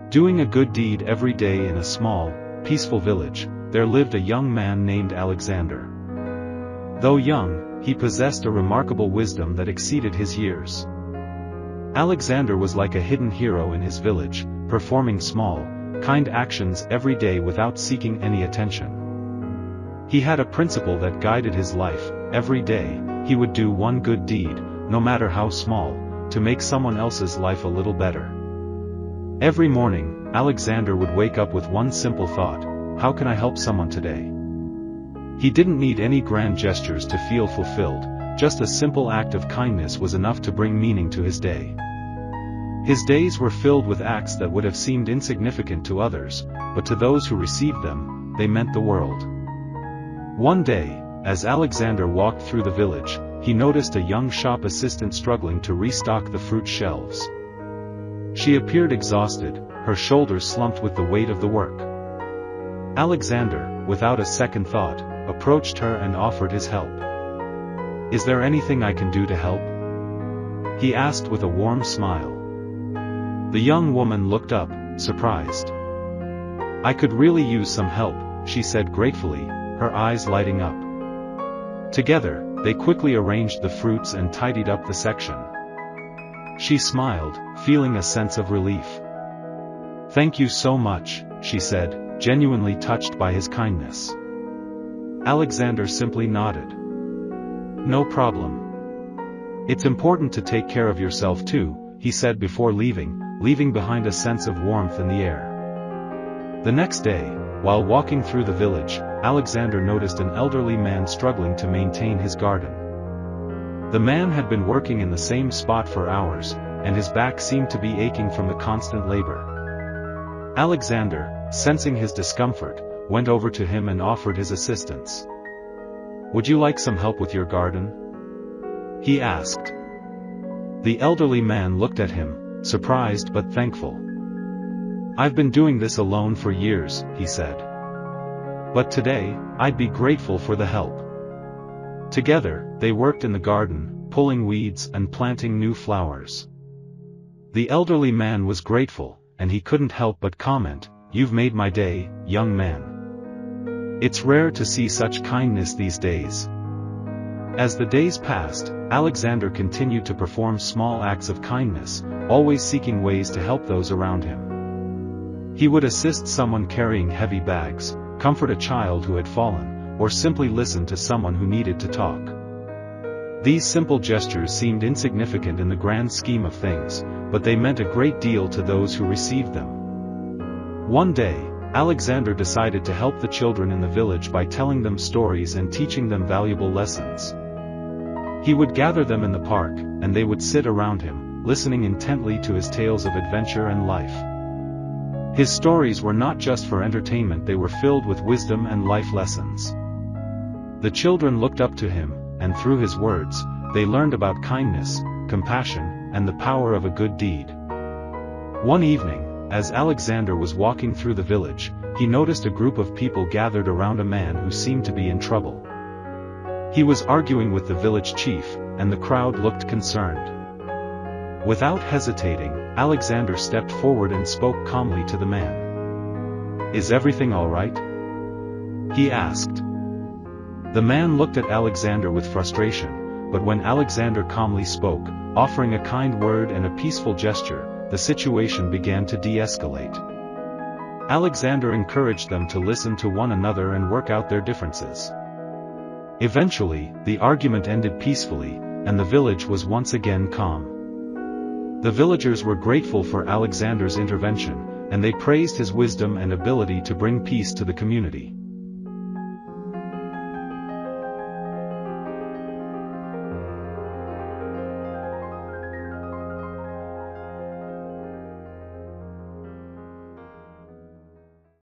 Doing a good deed every day in a small, peaceful village, there lived a young man named Alexander. Though young, he possessed a remarkable wisdom that exceeded his years. Alexander was like a hidden hero in his village, performing small, kind actions every day without seeking any attention. He had a principle that guided his life. Every day, he would do one good deed, no matter how small, to make someone else's life a little better. Every morning, Alexander would wake up with one simple thought: how can I help someone today? He didn't need any grand gestures to feel fulfilled, just a simple act of kindness was enough to bring meaning to his day. His days were filled with acts that would have seemed insignificant to others, but to those who received them, they meant the world. One day, as Alexander walked through the village, he noticed a young shop assistant struggling to restock the fruit shelves. She appeared exhausted, her shoulders slumped with the weight of the work. Alexander, without a second thought, approached her and offered his help. "Is there anything I can do to help?" he asked with a warm smile. The young woman looked up, surprised. "I could really use some help," she said gratefully, her eyes lighting up. Together, they quickly arranged the fruits and tidied up the section. She smiled, feeling a sense of relief. "Thank you so much," she said, genuinely touched by his kindness. Alexander simply nodded. "No problem. It's important to take care of yourself too," he said before leaving behind a sense of warmth in the air. The next day, while walking through the village, Alexander noticed an elderly man struggling to maintain his garden. The man had been working in the same spot for hours, and his back seemed to be aching from the constant labor. Alexander, sensing his discomfort, went over to him and offered his assistance. "Would you like some help with your garden?" he asked. The elderly man looked at him, surprised but thankful. "I've been doing this alone for years," he said. "But today, I'd be grateful for the help." Together, they worked in the garden, pulling weeds and planting new flowers. The elderly man was grateful, and he couldn't help but comment, "You've made my day, young man." It's rare to see such kindness these days. As the days passed, Alexander continued to perform small acts of kindness, always seeking ways to help those around him. He would assist someone carrying heavy bags, comfort a child who had fallen, or simply listen to someone who needed to talk. These simple gestures seemed insignificant in the grand scheme of things, but they meant a great deal to those who received them. One day, Alexander decided to help the children in the village by telling them stories and teaching them valuable lessons. He would gather them in the park, and they would sit around him, listening intently to his tales of adventure and life. His stories were not just for entertainment, they were filled with wisdom and life lessons. The children looked up to him, and through his words, they learned about kindness, compassion, and the power of a good deed. One evening, as Alexander was walking through the village, he noticed a group of people gathered around a man who seemed to be in trouble. He was arguing with the village chief, and the crowd looked concerned. Without hesitating, Alexander stepped forward and spoke calmly to the man. "Is everything all right?" he asked. The man looked at Alexander with frustration, but when Alexander calmly spoke, offering a kind word and a peaceful gesture, the situation began to de-escalate. Alexander encouraged them to listen to one another and work out their differences. Eventually, the argument ended peacefully, and the village was once again calm. The villagers were grateful for Alexander's intervention, and they praised his wisdom and ability to bring peace to the community.